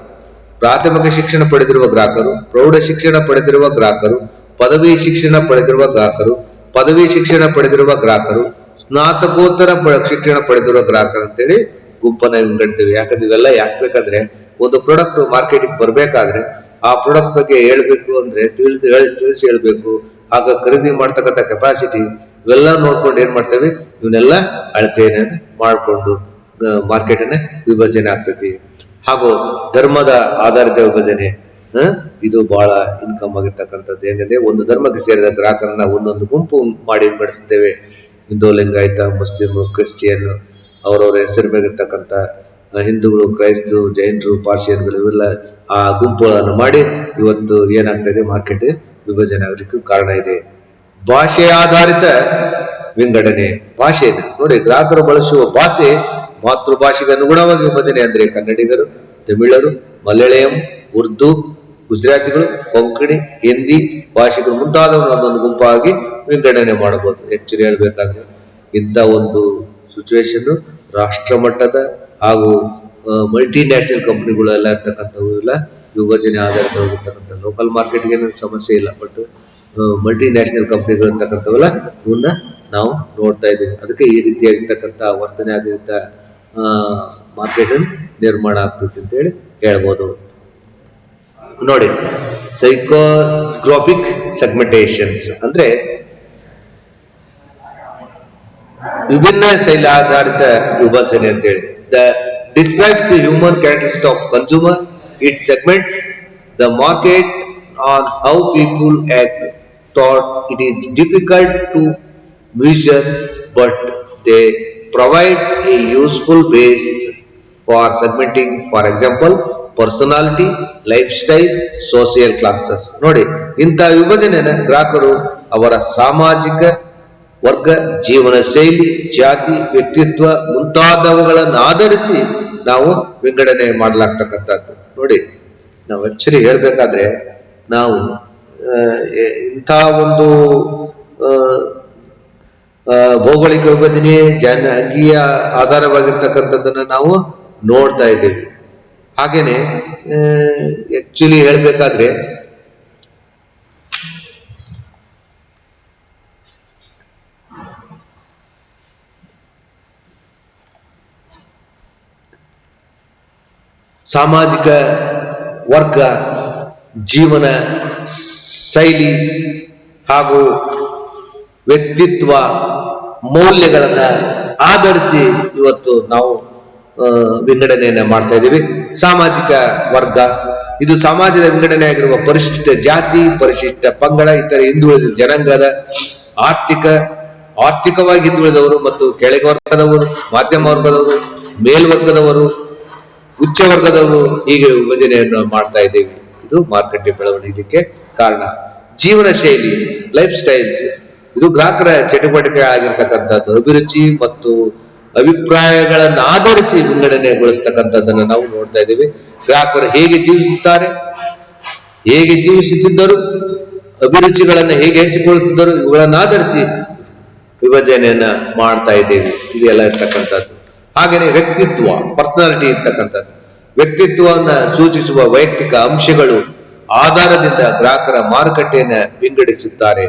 ಪ್ರಾಥಮಿಕ ಶಿಕ್ಷಣ ಪಡೆದಿರುವ ಗ್ರಾಹಕರು, ಪ್ರೌಢ ಶಿಕ್ಷಣ ಪಡೆದಿರುವ ಗ್ರಾಹಕರು, ಪದವಿ ಶಿಕ್ಷಣ ಪಡೆದಿರುವ ಗ್ರಾಹಕರು, ಪದವಿ ಶಿಕ್ಷಣ ಪಡೆದಿರುವ ಗ್ರಾಹಕರು, ಸ್ನಾತಕೋತ್ತರ ಶಿಕ್ಷಣ ಪಡೆದಿರುವ ಗ್ರಾಹಕರು ಅಂತೇಳಿ ಗುಂಪನ್ನ ವಿಂಗಡಿತೇವೆ. ಯಾಕಂದ್ರೆ ಇವೆಲ್ಲ ಯಾಕೆ ಬೇಕಂದ್ರೆ, ಒಂದು ಪ್ರಾಡಕ್ಟ್ ಮಾರ್ಕೆಟಿಗೆ ಬರ್ಬೇಕಾದ್ರೆ ಆ ಪ್ರಾಡಕ್ಟ್ ಬಗ್ಗೆ ಹೇಳ್ಬೇಕು ಅಂದ್ರೆ ತಿಳಿಸಿ ಹೇಳ್ಬೇಕು. ಆಗ ಖರೀದಿ ಮಾಡ್ತಕ್ಕಂಥ ಕೆಪಾಸಿಟಿ ಇವೆಲ್ಲ ನೋಡ್ಕೊಂಡು ಏನ್ ಮಾಡ್ತೇವೆ, ಇವನ್ನೆಲ್ಲ ಅಳತೆಯನ್ನು ಮಾಡ್ಕೊಂಡು ಮಾರ್ಕೆಟ್ ಅನ್ನ ವಿಭಜನೆ ಆಗ್ತೈತಿ. ಹಾಗೂ ಧರ್ಮದ ಆಧಾರಿತ ವಿಭಜನೆ, ಇದು ಬಹಳ ಇನ್ಕಮ್ ಆಗಿರ್ತಕ್ಕಂಥದ್ದು. ಹೆಂಗಂದ್ರೆ ಒಂದು ಧರ್ಮಕ್ಕೆ ಸೇರಿದ ಗ್ರಾಹಕರನ್ನ ಒಂದೊಂದು ಗುಂಪು ಮಾಡಿ ವಿಂಗಡಿಸ್ತೇವೆ. ಹಿಂದೂ, ಲಿಂಗಾಯತ, ಮುಸ್ಲಿಂ, ಕ್ರಿಶ್ಚಿಯನ್, ಅವರವರ ಹೆಸರು ಮೇಲಿರ್ತಕ್ಕಂಥ ಹಿಂದೂಗಳು, ಕ್ರೈಸ್ತರು, ಜೈನರು, ಪಾರ್ಸಿಯನ್ಗಳು, ಇವೆಲ್ಲ ಆ ಗುಂಪುಗಳನ್ನು ಮಾಡಿ ಇವತ್ತು ಏನಾಗ್ತಾ ಇದೆ, ಮಾರ್ಕೆಟ್ ವಿಭಜನೆ ಆಗ್ಲಿಕ್ಕೂ ಕಾರಣ ಇದೆ. ಭಾಷೆ ಆಧಾರಿತ ವಿಂಗಡಣೆ. ಭಾಷೆ ನೋಡಿ, ಗ್ರಾಹಕರು ಬಳಸುವ ಭಾಷೆ ಮಾತೃಭಾಷೆಗೆ ಅನುಗುಣವಾಗಿ ವಿಭಜನೆ. ಅಂದ್ರೆ ಕನ್ನಡಿಗರು, ತಮಿಳರು, ಮಲಯಾಳಂ, ಉರ್ದು, ಗುಜರಾತಿಗಳು, ಕೊಂಕಣಿ, ಹಿಂದಿ ಭಾಷೆಗಳು ಮುಂತಾದವನ್ನು ಒಂದೊಂದು ಗುಂಪಾಗಿ ವಿಂಗಡಣೆ ಮಾಡಬಹುದು. ಆಕ್ಚುಲಿ ಹೇಳ್ಬೇಕಾದ್ರೆ ಇಂಥ ಒಂದು ಸಿಚುವೇಶನ್ ರಾಷ್ಟ್ರ ಮಟ್ಟದ ಹಾಗೂ ಮಲ್ಟಿ ನ್ಯಾಷನಲ್ ಕಂಪನಿಗಳು ಎಲ್ಲ ಇರ್ತಕ್ಕಂಥವು ಎಲ್ಲ ವಿಭಜನೆ ಆಧಾರಿತವಾಗಿರ್ತಕ್ಕಂಥ. ಲೋಕಲ್ ಮಾರ್ಕೆಟ್ಗೆ ಸಮಸ್ಯೆ ಇಲ್ಲ, ಬಟ್ ಮಲ್ಟಿ ನ್ಯಾಷನಲ್ ಕಂಪನಿಗಳು ಇರ್ತಕ್ಕಂಥವೆಲ್ಲ ಇವನ್ನ ನಾವು ನೋಡ್ತಾ ಇದ್ದೀವಿ. ಅದಕ್ಕೆ ಈ ರೀತಿಯಾಗಿರ್ತಕ್ಕಂಥ ವರ್ತನೆ ಆಧಾರಿತ ಮಾರ್ಕೆಟ್ ನಿರ್ಮಾಣ ಆಗ್ತೈತಿ ಅಂತ ಹೇಳಿ ಹೇಳ್ಬೋದು. ನೋಡಿ, ಸೈಕೋಗ್ರಾಫಿಕ್ ಸೆಗ್ಮೆಂಟೇಷನ್ಸ್ ಅಂದ್ರೆ ವಿಭಿನ್ನ ಶೈಲಿ ಆಧಾರಿತ ವಿಭಜನೆ ಅಂತ ಹೇಳಿ. The describes the human characteristic of consumer. It segments the market on how people act. Thought it is difficult to measure, but they provide a useful base for segmenting. For example, personality, lifestyle, social classes. ನೋಡಿ, ಇಂಥ ವಿಭಜನೆನ ಗ್ರಾಹಕರು ಅವರ ಸಾಮಾಜಿಕ ವರ್ಗ, ಜೀವನ ಶೈಲಿ, ಜಾತಿ, ವ್ಯಕ್ತಿತ್ವ ಮುಂತಾದವುಗಳನ್ನು ಆಧರಿಸಿ ನಾವು ವಿಂಗಡಣೆ ಮಾಡಲಾಗ್ತಕ್ಕಂಥದ್ದು. ನೋಡಿ, ನಾವು ಆಕ್ಚುಲಿ ಹೇಳ್ಬೇಕಾದ್ರೆ ನಾವು ಇಂಥ ಒಂದು ಭೌಗೋಳಿಕ ವಿಭಜನೆ, ಜನಾಂಗೀಯ ಆಧಾರವಾಗಿರ್ತಕ್ಕಂಥದ್ದನ್ನ ನಾವು ನೋಡ್ತಾ ಇದ್ದೇವೆ. ಹಾಗೇನೆ ಆಕ್ಚುಲಿ ಹೇಳ್ಬೇಕಾದ್ರೆ ಸಾಮಾಜಿಕ ವರ್ಗ, ಜೀವನ ಶೈಲಿ ಹಾಗೂ ವ್ಯಕ್ತಿತ್ವ ಮೌಲ್ಯಗಳನ್ನ ಆಧರಿಸಿ ಇವತ್ತು ನಾವು ವಿಂಗಡಣೆಯನ್ನ ಮಾಡ್ತಾ ಇದ್ದೀವಿ. ಸಾಮಾಜಿಕ ವರ್ಗ ಇದು ಸಮಾಜದ ವಿಂಗಡಣೆ ಆಗಿರುವ ಪರಿಶಿಷ್ಟ ಜಾತಿ, ಪರಿಶಿಷ್ಟ ಪಂಗಡ, ಇತರೆ ಹಿಂದುಳಿದ ಜನಾಂಗದ ಆರ್ಥಿಕವಾಗಿ ಹಿಂದುಳಿದವರು ಮತ್ತು ಕೆಳಗೆ ವರ್ಗದವರು, ಮಾಧ್ಯಮ ವರ್ಗದವರು, ಮೇಲ್ವರ್ಗದವರು, ಉಚ್ಚ ವರ್ಗದವರು, ಹೀಗೆ ವಿಭಜನೆಯನ್ನು ಮಾಡ್ತಾ ಇದ್ದೇವೆ. ಇದು ಮಾರ್ಕೆಟ್ ಬೆಳವಣಿಗೆಗೆ ಕಾರಣ. ಜೀವನ ಶೈಲಿ, ಲೈಫ್ ಸ್ಟೈಲ್ಸ್, ಇದು ಗ್ರಾಹಕರ ಚಟುವಟಿಕೆ ಆಗಿರ್ತಕ್ಕಂಥದ್ದು. ಅಭಿರುಚಿ ಮತ್ತು ಅಭಿಪ್ರಾಯಗಳನ್ನು ಆಧರಿಸಿ ವಿಂಗಡಣೆಗೊಳಿಸ್ತಕ್ಕಂಥದ್ದನ್ನು ನಾವು ನೋಡ್ತಾ ಇದ್ದೀವಿ. ಗ್ರಾಹಕರು ಹೇಗೆ ಜೀವಿಸುತ್ತಾರೆ, ಹೇಗೆ ಜೀವಿಸುತ್ತಿದ್ದರು, ಅಭಿರುಚಿಗಳನ್ನು ಹೇಗೆ ಹೆಚ್ಚಿಕೊಳ್ಳುತ್ತಿದ್ದರು, ಇವುಗಳನ್ನು ಆಧರಿಸಿ ವಿಭಜನೆಯನ್ನ ಮಾಡ್ತಾ ಇದ್ದೇವೆ. ಇದೆಲ್ಲ ಇರ್ತಕ್ಕಂಥದ್ದು. ಹಾಗೇನೆ ವ್ಯಕ್ತಿತ್ವ, ಪರ್ಸನಾಲಿಟಿ ಇರ್ತಕ್ಕಂಥದ್ದು. ವ್ಯಕ್ತಿತ್ವವನ್ನ ಸೂಚಿಸುವ ವೈಯಕ್ತಿಕ ಅಂಶಗಳು ಆಧಾರದಿಂದ ಗ್ರಾಹಕರ ಮಾರುಕಟ್ಟೆಯನ್ನ ವಿಂಗಡಿಸುತ್ತಾರೆ.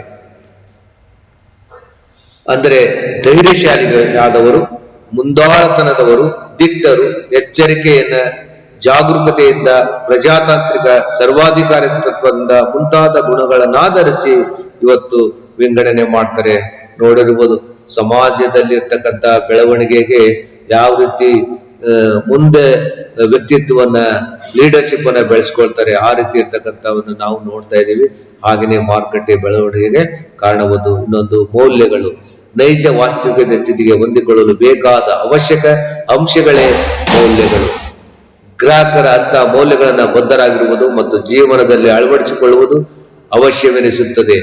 ಅಂದರೆ ಧೈರ್ಯಶಾಲಿಗಳಾದವರು, ಮುಂದಾಳತನದವರು, ದಿಟ್ಟರು, ಎಚ್ಚರಿಕೆಯನ್ನ, ಜಾಗರೂಕತೆಯಿಂದ, ಪ್ರಜಾತಾಂತ್ರಿಕ ಸರ್ವಾಧಿಕಾರಿತ್ವದಿಂದ ಮುಂತಾದ ಗುಣಗಳನ್ನಾಧರಿಸಿ ಇವತ್ತು ವಿಂಗಡಣೆ ಮಾಡ್ತಾರೆ. ನೋಡಿರ್ಬೋದು, ಸಮಾಜದಲ್ಲಿ ಇರ್ತಕ್ಕಂಥ ಬೆಳವಣಿಗೆಗೆ ಯಾವ ರೀತಿ ಮುಂದೆ ವ್ಯಕ್ತಿತ್ವವನ್ನ ಲೀಡರ್ಶಿಪ್ ಅನ್ನ ಬೆಳೆಸ್ಕೊಳ್ತಾರೆ, ಆ ರೀತಿ ಇರ್ತಕ್ಕಂಥವನ್ನು ನಾವು ನೋಡ್ತಾ ಇದ್ದೀವಿ. ಹಾಗೆಯೇ ಮಾರುಕಟ್ಟೆ ಬೆಳವಣಿಗೆಗೆ ಕಾರಣವಾದ ಇನ್ನೊಂದು ಮೌಲ್ಯಗಳು. ನೈಜ ವಾಸ್ತವಿಕತೆ ಸ್ಥಿತಿಗೆ ಹೊಂದಿಕೊಳ್ಳಲು ಬೇಕಾದ ಅವಶ್ಯಕ ಅಂಶಗಳೇ ಮೌಲ್ಯಗಳು. ಗ್ರಾಹಕರ ಅಂತ ಮೌಲ್ಯಗಳನ್ನ ಬದ್ಧರಾಗಿರುವುದು ಮತ್ತು ಜೀವನದಲ್ಲಿ ಅಳವಡಿಸಿಕೊಳ್ಳುವುದು ಅವಶ್ಯವೆನಿಸುತ್ತದೆ.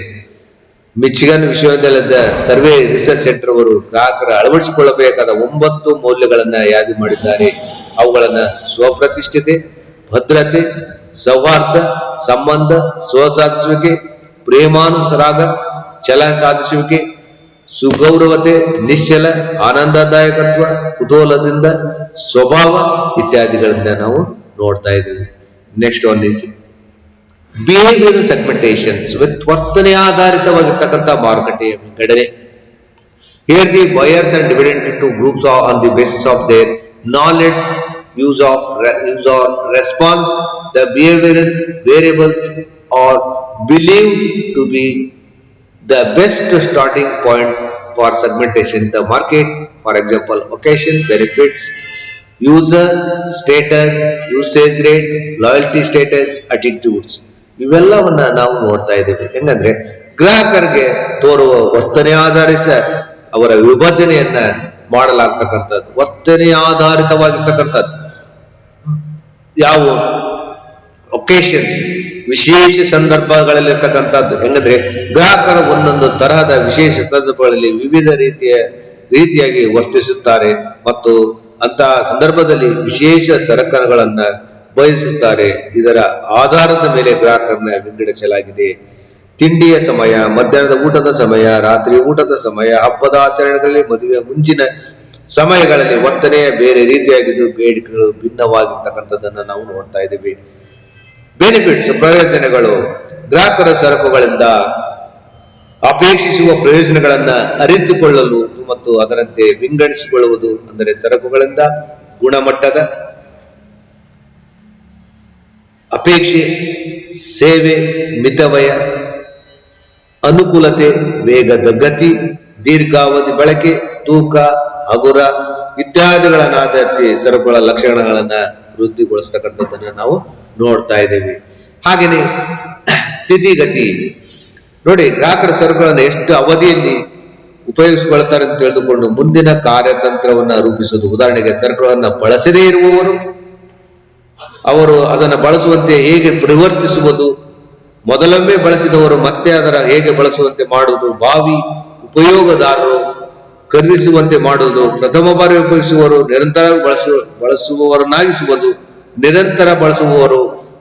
ಮಿಚಿಗನ್ ವಿಶ್ವವಿದ್ಯಾಲಯದ ಸರ್ವೆ ರಿಸರ್ಚ್ ಸೆಂಟರ್ ಅವರು ಗ್ರಾಹಕರ ಅಳವಡಿಸಿಕೊಳ್ಳಬೇಕಾದ 9 ಮೌಲ್ಯಗಳನ್ನ ಯಾದಿ ಮಾಡಿದ್ದಾರೆ. ಅವುಗಳನ್ನ ಸ್ವಪ್ರತಿಷ್ಠಿತೆ, ಭದ್ರತೆ, ಸೌಹಾರ್ದ, ಸಂಬಂಧ, ಸ್ವಸಾಧಿಸುವಿಕೆ, ಪ್ರೇಮಾನುಸರಾಗ, ಛಲ ಸಾಧಿಸುವಿಕೆ, ಸುಗೌರವತೆ, ನಿಶ್ಚಲ, ಆನಂದದಾಯಕತ್ವ, ಕುತೂಹಲದಿಂದ ಸ್ವಭಾವ ಇತ್ಯಾದಿಗಳನ್ನ ನಾವು ನೋಡ್ತಾ ಇದ್ದೀವಿ. Next one is behavioural segmentations with ವರ್ತನೆ ಆಧಾರಿತವಾಗಿರ್ತಕ್ಕಂಥ ಮಾರುಕಟ್ಟೆಯ ವಿಂಗಡಣೆ. Here the buyers are divided into groups on the basis of their knowledge, use or response. The behavioral variables are believed to be the best starting point for segmentation in the market. For example, occasion, benefits, user status, usage rate, loyalty status, attitudes. ಇವೆಲ್ಲವನ್ನ ನಾವು ನೋಡ್ತಾ ಇದ್ದೀವಿ. ಹೆಂಗಂದ್ರೆ ಗ್ರಾಹಕರಿಗೆ ತೋರುವ ವರ್ತನೆ ಆಧಾರಿತ ಅವರ ವಿಭಜನೆಯನ್ನ ಮಾಡಲಾಗ್ತಕ್ಕಂಥದ್ದು, ವರ್ತನೆ ಆಧಾರಿತವಾಗಿರ್ತಕ್ಕಂಥದ್ದು. ಯಾವ ಒಕೇಶನ್ಸ್, ವಿಶೇಷ ಸಂದರ್ಭಗಳಲ್ಲಿ ಇರ್ತಕ್ಕಂಥದ್ದು. ಹೆಂಗಂದ್ರೆ ಗ್ರಾಹಕರ ಒಂದೊಂದು ತರಹದ ವಿಶೇಷ ಸಂದರ್ಭಗಳಲ್ಲಿ ವಿವಿಧ ರೀತಿಯಾಗಿ ವರ್ತಿಸುತ್ತಾರೆ ಮತ್ತು ಅಂತಹ ಸಂದರ್ಭದಲ್ಲಿ ವಿಶೇಷ ಸರಕುಗಳನ್ನ ಬಯಸುತ್ತಾರೆ. ಇದರ ಆಧಾರದ ಮೇಲೆ ಗ್ರಾಹಕರನ್ನ ವಿಂಗಡಿಸಲಾಗಿದೆ. ತಿಂಡಿಯ ಸಮಯ, ಮಧ್ಯಾಹ್ನದ ಊಟದ ಸಮಯ, ರಾತ್ರಿ ಊಟದ ಸಮಯ, ಹಬ್ಬದ ಆಚರಣೆಗಳಲ್ಲಿ, ಮದುವೆ ಮುಂಚಿನ ಸಮಯಗಳಲ್ಲಿ ವರ್ತನೆಯ ಬೇರೆ ರೀತಿಯಾಗಿದ್ದು ಬೇಡಿಕೆಗಳು ಭಿನ್ನವಾಗಿರ್ತಕ್ಕಂಥದ್ದನ್ನ ನಾವು ನೋಡ್ತಾ ಇದ್ದೀವಿ. ಬೆನಿಫಿಟ್ಸ್, ಪ್ರಯೋಜನಗಳು. ಗ್ರಾಹಕರ ಸರಕುಗಳಿಂದ ಅಪೇಕ್ಷಿಸುವ ಪ್ರಯೋಜನಗಳನ್ನ ಅರಿತುಕೊಳ್ಳಲು ಮತ್ತು ಅದರಂತೆ ವಿಂಗಡಿಸಿಕೊಳ್ಳುವುದು. ಅಂದರೆ ಸರಕುಗಳಿಂದ ಗುಣಮಟ್ಟದ ಅಪೇಕ್ಷೆ, ಸೇವೆ, ಮಿತವ್ಯಯ, ಅನುಕೂಲತೆ, ವೇಗದ ಗತಿ, ದೀರ್ಘಾವಧಿ ಬಳಕೆ, ತೂಕ, ಹಗುರ ಇತ್ಯಾದಿಗಳನ್ನ ಆಧರಿಸಿ ಸರಕುಗಳ ಲಕ್ಷಣಗಳನ್ನ ವೃದ್ಧಿಗೊಳಿಸ್ತಕ್ಕಂಥದ್ದನ್ನ ನಾವು ನೋಡ್ತಾ ಇದ್ದೇವೆ. ಹಾಗೇನೆ ಸ್ಥಿತಿಗತಿ ನೋಡಿ, ಗ್ರಾಹಕರ ಸರಕುಗಳನ್ನು ಎಷ್ಟು ಅವಧಿಯಲ್ಲಿ ಉಪಯೋಗಿಸಿಕೊಳ್ತಾರೆ ಅಂತ ತಿಳಿದುಕೊಂಡು ಮುಂದಿನ ಕಾರ್ಯತಂತ್ರವನ್ನ ರೂಪಿಸುವುದು. ಉದಾಹರಣೆಗೆ ಸರಕುಗಳನ್ನ ಬಳಸದೇ ಇರುವವರು ಅವರು ಅದನ್ನು ಬಳಸುವಂತೆ ಹೇಗೆ ಪರಿವರ್ತಿಸುವುದು, ಮೊದಲೊಮ್ಮೆ ಬಳಸಿದವರು ಮತ್ತೆ ಅದರ ಹೇಗೆ ಬಳಸುವಂತೆ ಮಾಡುವುದು, ಭಾವಿ ಉಪಯೋಗದಾರರು ಖರೀದಿಸುವಂತೆ ಮಾಡುವುದು, ಪ್ರಥಮ ಬಾರಿ ಉಪಯೋಗಿಸುವವರು ನಿರಂತರ ಬಳಸುವವರನ್ನಾಗಿಸುವುದು, ನಿರಂತರ ಬಳಸುವವರು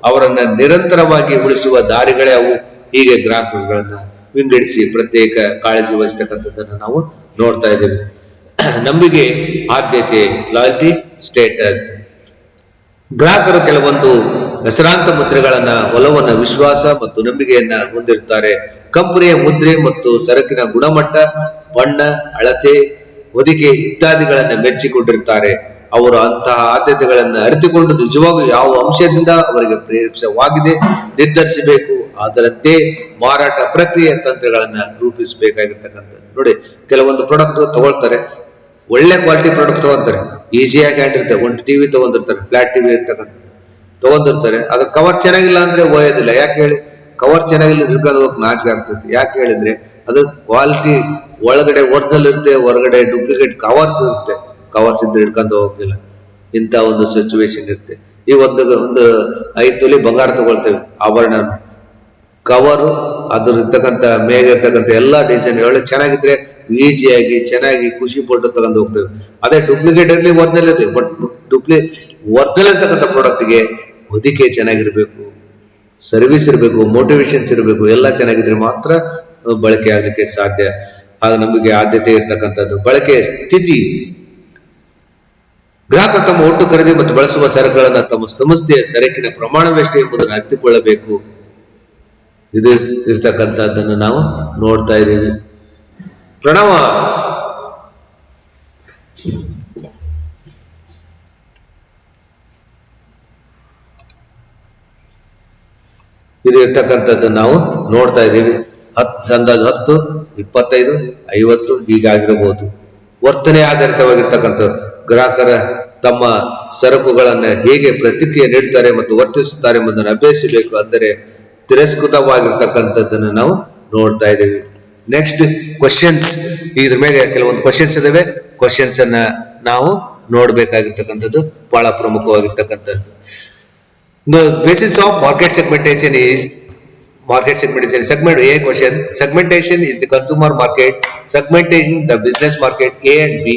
ಅವರನ್ನ ನಿರಂತರವಾಗಿ ಉಳಿಸುವ ದಾರಿಗಳೇ ಅವು. ಹೀಗೆ ಗ್ರಾಹಕಗಳನ್ನ ವಿಂಗಡಿಸಿ ಪ್ರತ್ಯೇಕ ಕಾಳಜಿ ವಹಿಸ್ತಕ್ಕಂಥದ್ದನ್ನು ನಾವು ನೋಡ್ತಾ ಇದ್ದೇವೆ. ನಂಬಿಕೆ, ಆದ್ಯತೆ, ಲಾಯಲ್ಟಿ, ಸ್ಟೇಟಸ್. ಗ್ರಾಹಕರು ಕೆಲವೊಂದು ಹೆಸರಾಂತ ಮುದ್ರೆಗಳನ್ನ, ಒಲವನ್ನ, ವಿಶ್ವಾಸ ಮತ್ತು ನಂಬಿಕೆಯನ್ನ ಹೊಂದಿರ್ತಾರೆ. ಕಂಪನಿಯ ಮುದ್ರೆ ಮತ್ತು ಸರಕಿನ ಗುಣಮಟ್ಟ, ಬಣ್ಣ, ಅಳತೆ, ಹೊದಿಕೆ ಇತ್ಯಾದಿಗಳನ್ನ ಮೆಚ್ಚಿಕೊಂಡಿರ್ತಾರೆ. ಅವರು ಅಂತಹ ಆದ್ಯತೆಗಳನ್ನ ಅರಿತುಕೊಂಡು ನಿಜವಾಗೂ ಯಾವ ಅಂಶದಿಂದ ಅವರಿಗೆ ಪ್ರೇರಿತವಾಗಿದೆ ನಿರ್ಧರಿಸಬೇಕು. ಅದರಂತೆ ಮಾರಾಟ ಪ್ರಕ್ರಿಯೆ ತಂತ್ರಗಳನ್ನ ರೂಪಿಸಬೇಕಾಗಿರ್ತಕ್ಕಂಥದ್ದು. ನೋಡಿ, ಕೆಲವೊಂದು ಪ್ರಾಡಕ್ಟ್ ತಗೊಳ್ತಾರೆ, ಒಳ್ಳೆ ಕ್ವಾಲಿಟಿ ಪ್ರಾಡಕ್ಟ್ ತಗೊಂತಾರೆ, ಈಸಿಯಾಗಿ ಆಗಿರುತ್ತೆ. ಒಂದು ಟಿವಿ ತಗೊಂಡಿರ್ತಾರೆ, ಫ್ಲಾಟ್ ಟಿವಿ ತಗೊಂಡಿರ್ತಾರೆ, ಅದ್ರ ಕವರ್ ಚೆನ್ನಾಗಿಲ್ಲ ಅಂದ್ರೆ ಒಯ್ಯೋದಿಲ್ಲ. ಯಾಕೆ ಹೇಳಿ? ಕವರ್ ಚೆನ್ನಾಗಿಲ್ಲ ಹಿಡ್ಕೊಂಡು ಹೋಗಕ್ ನಾಚಿಕೆ ಆಗ್ತೈತಿ. ಯಾಕೆ ಹೇಳಿದ್ರೆ ಅದು ಕ್ವಾಲಿಟಿ ಒಳಗಡೆ ಒರಿಜಿನಲ್ ಇರುತ್ತೆ, ಹೊರಗಡೆ ಡೂಪ್ಲಿಕೇಟ್ ಕವರ್ಸ್ ಇರುತ್ತೆ. ಕವರ್ಸ್ ಇದ್ರೆ ಹಿಡ್ಕೊಂಡು ಹೋಗಿಲ್ಲ. ಇಂಥ ಒಂದು ಸಿಚುವೇಶನ್ ಇರುತ್ತೆ. ಈ ಒಂದು 5 ತೊಲಿ ಬಂಗಾರ ತಗೊಳ್ತೇವೆ, ಆಭರಣ, ಕವರು ಅದ್ರ ಇರ್ತಕ್ಕಂಥ ಮೇಗ ಇರ್ತಕ್ಕಂಥ ಎಲ್ಲಾ ಡಿಸೈನ್ ಒಳ್ಳೆ ಚೆನ್ನಾಗಿದ್ರೆ ಈಸಿಯಾಗಿ ಚೆನ್ನಾಗಿ ಖುಷಿ ಪಟ್ಟು ತಗೊಂಡು ಹೋಗ್ತೇವೆ. ಅದೇ ಡೂಪ್ಲಿಕೇಟ್ ಇರಲಿ, ಒರಿಜಿನಲ್ ಇರಲಿ, ಬಟ್ ಒರಿಜಿನಲ್ ಇರ್ತಕ್ಕಂಥ ಪ್ರಾಡಕ್ಟ್ಗೆ ಹೊದಿಕೆ ಚೆನ್ನಾಗಿರ್ಬೇಕು, ಸರ್ವಿಸ್ ಇರಬೇಕು, ಮೋಟಿವೇಶನ್ಸ್ ಇರಬೇಕು, ಎಲ್ಲ ಚೆನ್ನಾಗಿದ್ರೆ ಮಾತ್ರ ಬಳಕೆ ಆಗ್ಲಿಕ್ಕೆ ಸಾಧ್ಯ. ಆಗ ನಮಗೆ ಆದ್ಯತೆ ಇರ್ತಕ್ಕಂಥದ್ದು. ಬಳಕೆಯ ಸ್ಥಿತಿ. ಗ್ರಾಹಕರು ತಮ್ಮ ಒಟ್ಟು ಖರೀದಿ ಮತ್ತು ಬಳಸುವ ಸರಕುಗಳನ್ನ ತಮ್ಮ ಸಂಸ್ಥೆಯ ಸರಕಿನ ಪ್ರಮಾಣವೆಷ್ಟು ಎಂಬುದನ್ನು ಅರಿತುಕೊಳ್ಳಬೇಕು. ಇದು ಇರ್ತಕ್ಕಂಥದ್ದನ್ನು ನಾವು ನೋಡ್ತಾ ಇದ್ದೀವಿ. ಪ್ರಣವ ಇದು ಇರ್ತಕ್ಕಂಥದ್ದನ್ನು ನಾವು ನೋಡ್ತಾ ಇದ್ದೀವಿ. ಅಂದಾಜು 10, 25, 50 ಹೀಗಾಗಿರಬಹುದು. ವರ್ತನೆ ಆಧಾರಿತವಾಗಿರ್ತಕ್ಕಂಥ ಗ್ರಾಹಕರ ತಮ್ಮ ಸರಕುಗಳನ್ನ ಹೇಗೆ ಪ್ರತಿಕ್ರಿಯೆ ನೀಡ್ತಾರೆ ಮತ್ತು ವರ್ತಿಸುತ್ತಾರೆ ಎಂಬುದನ್ನು ಅಭ್ಯಸಿಸಬೇಕು. ಅಂದರೆ ತಿರಸ್ಕೃತವಾಗಿರ್ತಕ್ಕಂಥದ್ದನ್ನು ನಾವು ನೋಡ್ತಾ ಇದ್ದೇವೆ. ನೆಕ್ಸ್ಟ್ ಕ್ವಶನ್ಸ್, ಇದ್ರ ಮೇಲೆ ಕೆಲವೊಂದು ಕ್ವಶನ್ಸ್ ಇದಾವೆ. ಕ್ವಶನ್ಸ್ ಅನ್ನ ನಾವು ನೋಡ್ಬೇಕಾಗಿರ್ತಕ್ಕಂಥದ್ದು ಬಹಳ ಪ್ರಮುಖವಾಗಿರ್ತಕ್ಕಂಥದ್ದು. The basis of market segmentation is segment A question. Segmentation is the consumer market, segmentation the business market A and B,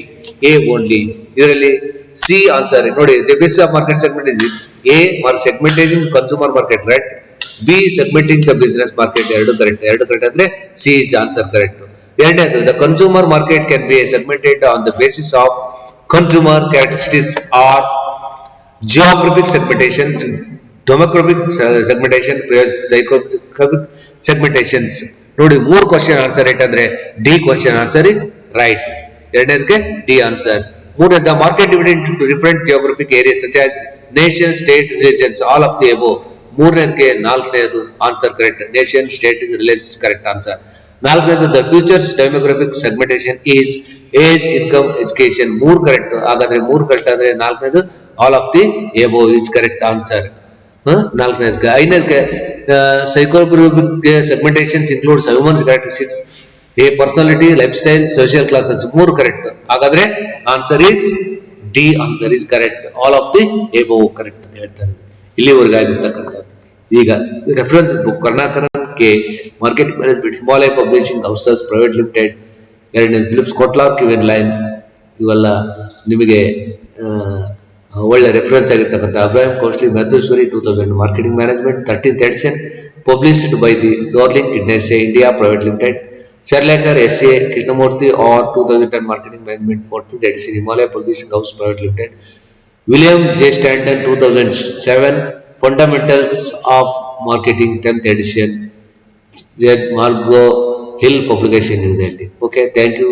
A only. ಇದರಲ್ಲಿ C ಆನ್ಸರ್ ನೋಡಿ. The basis of market segment is A segmentation consumer market, right? B segmenting the business market. ಎರಡು correct ಅಂದ್ರೆ C is answer correct. ಎರಡನೇದು, the consumer market can be segmented on the basis of consumer characteristics or geographic segmentations, demographic segmentation, psychographic segmentations. ನೋಡಿ 3 question answer right ಅಂದ್ರೆ D question answer is right. ಎರಡನೇದಕ್ಕೆ D answer. ಮೂರನೇದ market divided into different geographic areas such as nation, state, religions, all of the above. ಮೂರನೇದಕ್ಕೆ ನಾಲ್ಕನೇದು answer correct. Nation, state is religions correct answer. ನಾಲ್ಕನೇದು the futures demographic segmentation is age, income, education. 3 correct. ಹಾಗಾದ್ರೆ 3 correct ಅಂದ್ರೆ ನಾಲ್ಕನೇದು all of the above is correct answer. ನಾಲ್ಕನೇದಕ್ಕೆ. ಐದನೇದಕ್ಕೆ psychographic segmentations includes humans characteristics, a personality, life style, social classes. 3 correct. ಹಾಗಾದ್ರೆ answer is D answer is correct. All of the above correct ಅಂತ ಹೇಳ್ತಾರೆ. ಇಲ್ಲಿವರೆಗೆ ಆಗಿರ್ತಕ್ಕಂಥದ್ದು. ಈಗ reference book Karnataka K marketing management, Himalaya publishing houses private limited. ಎರಡನೇದು Philips Kotler Kevin Lane. ಇವೆಲ್ಲ ನಿಮಗೆ ಒಳ್ಳೆ ರೆಫರೆನ್ಸ್ ಆಗಿರ್ತಕ್ಕಂಥ. ಅಬ್ರಾಹಿಂ ಕೋಸ್ಟ್ಲಿ ಮ್ಯಾಥ್ಯೂಸ್ವರಿ 2000 marketing management 13th edition published by the Dorling Kindersley India private limited. Sherlekar S A. Krishnamurthy R 2010 marketing management 14th edition Himalaya publishing house private limited. William J Stanton 2007 fundamentals of marketing 10th edition. ಮಾರ್ಗೋ Hill publication ಇದೆ ಅಲ್ಲಿ. Okay, thank you.